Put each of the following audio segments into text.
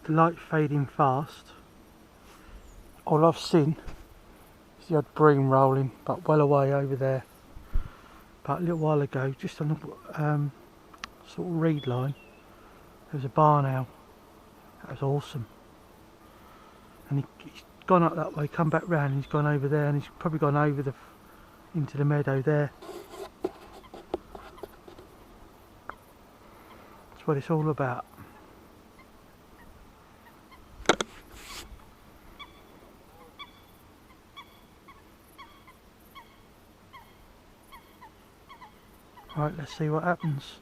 the light fading fast. All I've seen is the odd bream rolling, but well away over there. But a little while ago, just on the sort of reed line, there was a barn owl. That was awesome. And he's gone up that way, come back round, and he's gone over there, and he's probably gone over into the meadow there. That's what it's all about. Right, let's see what happens.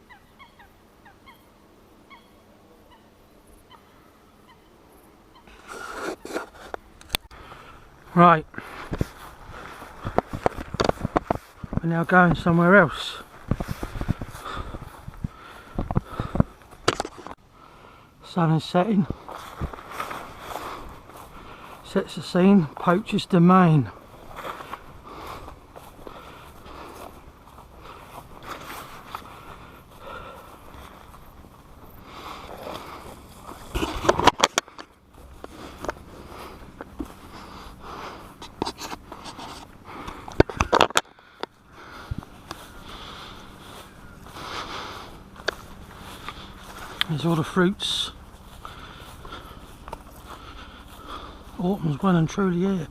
Right, we're now going somewhere else. Sun is setting. Sets the scene, poacher's domain. There's all the fruits. Autumn's well and truly here.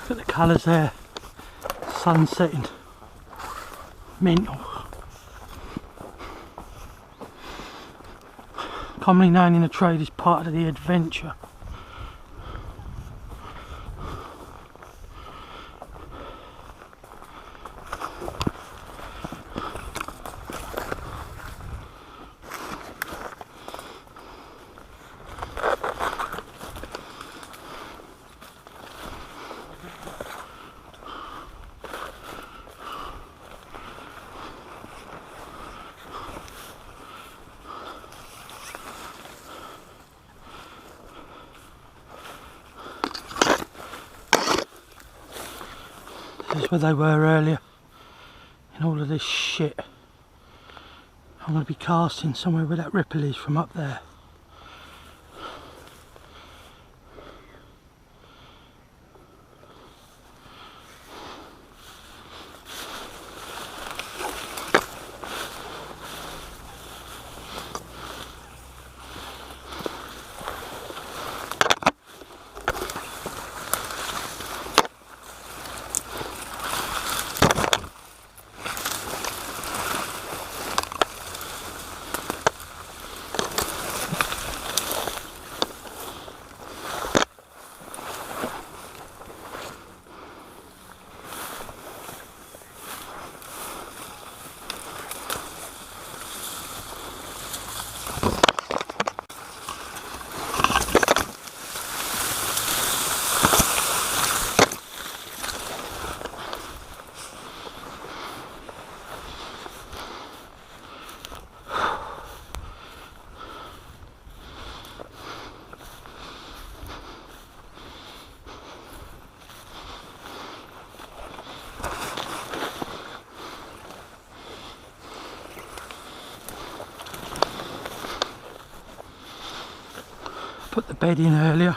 Look at the colours there, sun setting, mental. Commonly known in the trade as part of the adventure. This is where they were earlier, in all of this shit. I'm going to be casting somewhere where that ripple is from up there. Put the bed in earlier.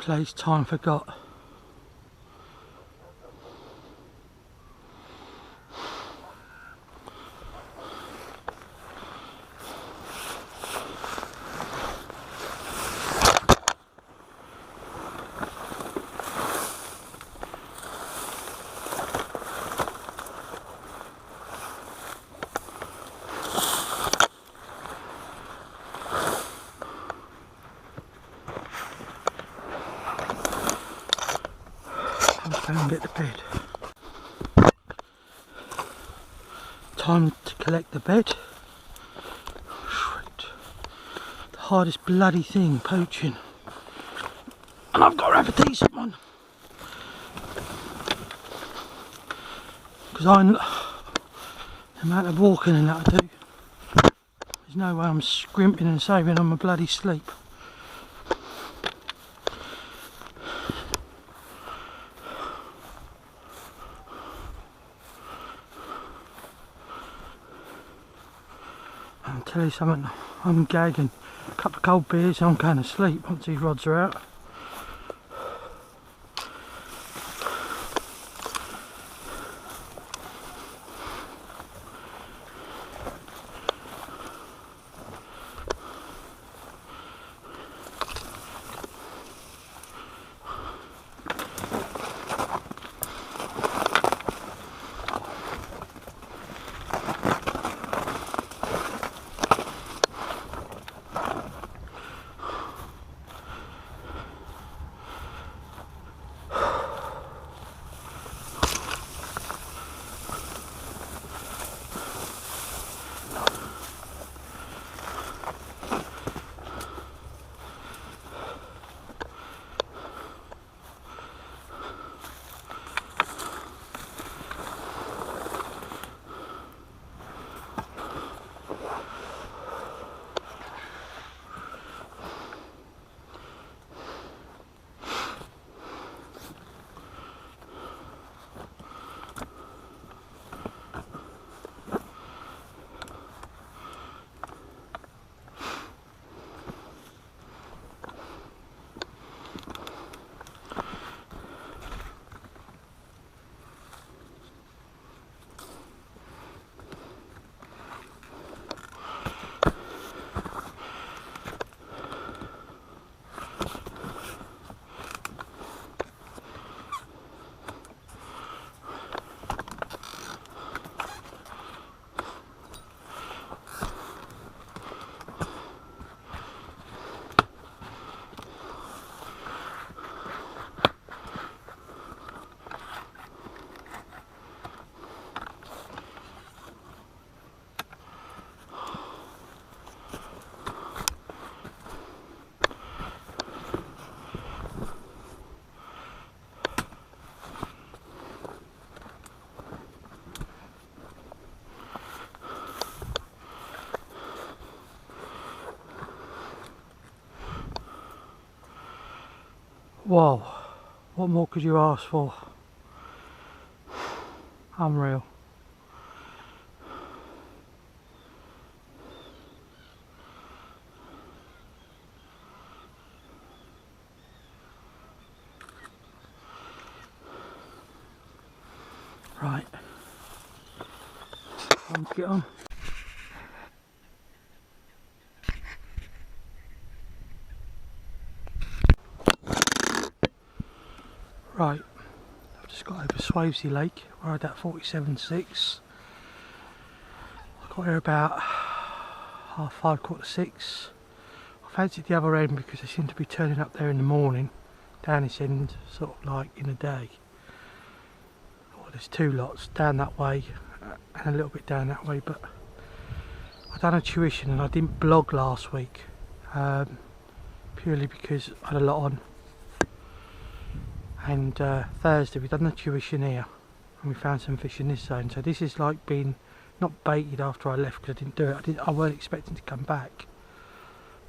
place time forgot. Found it to bed. Time to collect the bed. Shit. The hardest bloody thing, poaching. And I've got to have a decent one. Because the amount of walking and that I do, there's no way I'm scrimping and saving on my bloody sleep. I'll tell you something, I'm gagging. A couple of cold beers and I'm going to sleep once these rods are out. Whoa, what more could you ask for? Unreal. Right, time to get on. Right, I've just got over Sav Lake. We're at that 47.6. I got here about 5:30, 5:45. I fancied the other end because they seem to be turning up there in the morning, down this end, sort of like in the day. Well, there's two lots, down that way and a little bit down that way, but I done a tuition and I didn't blog last week, purely because I had a lot on. And Thursday we done the tuition here and we found some fish in this zone, so this is like being not baited after I left because I didn't do it. I weren't expecting to come back,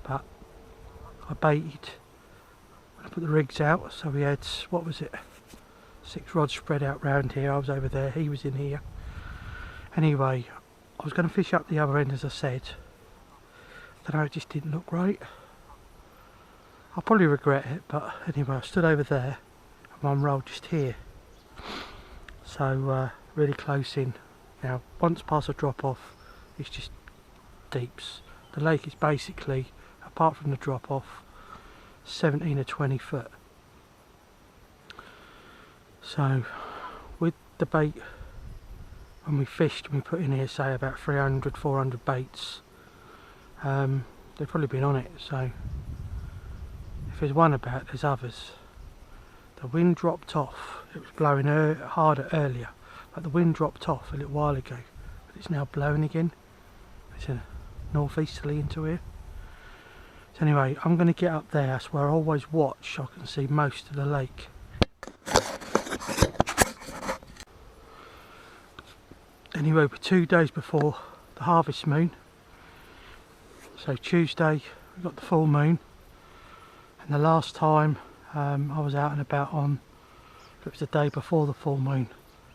but I baited. I put the rigs out, so we had, what was it, 6 rods spread out round here. I was over there, he was in here. Anyway, I was going to fish up the other end as I said. I don't know, it just didn't look right. I'll probably regret it, but anyway, I stood over there and one rolled just here. So really close in. Now once past a drop off, it's just deeps. The lake is basically, apart from the drop off, 17 or 20 foot. So with the bait, when we fished, we put in here say about 300, 400 baits. They've probably been on it, so if there's one about, there's others. The wind dropped off. It was blowing harder earlier, but the wind dropped off a little while ago, but it's now blowing again. It's a northeasterly into here. So anyway, I'm going to get up there. That's where I always watch. I can see most of the lake. Anyway, we're 2 days before the harvest moon. So Tuesday we got the full moon, and the last time I was out and about on, it was the day before the full moon,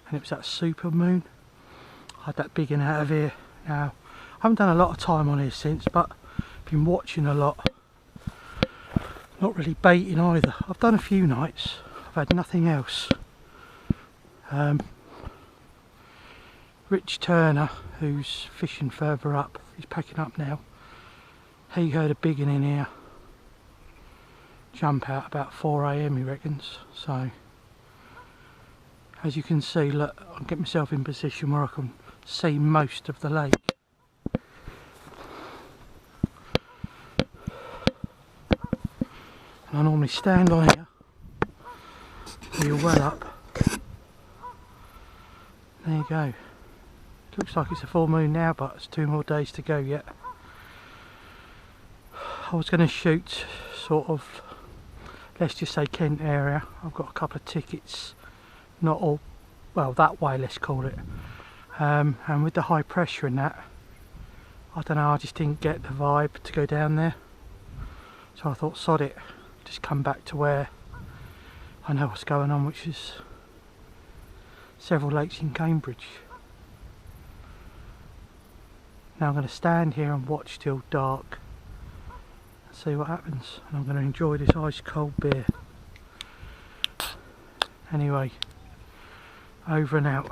and it was that super moon. I had that big one out of here. Now I haven't done a lot of time on here since, but been watching a lot, not really baiting either. I've done a few nights, I've had nothing else. Rich Turner, who's fishing further up, he's packing up now. He heard a big one in here jump out about 4 AM he reckons. So as you can see, look, I'll get myself in position where I can see most of the lake. And I normally stand on here when you're well up. There you go. Looks like it's a full moon now, but it's 2 more days to go yet. I was going to shoot sort of, let's just say Kent area. I've got a couple of tickets, not all, well that way let's call it. And with the high pressure and that, I don't know, I just didn't get the vibe to go down there. So I thought, sod it, just come back to where I know what's going on, which is several lakes in Cambridge. Now I'm going to stand here and watch till dark and see what happens, and I'm going to enjoy this ice cold beer. Anyway, over and out.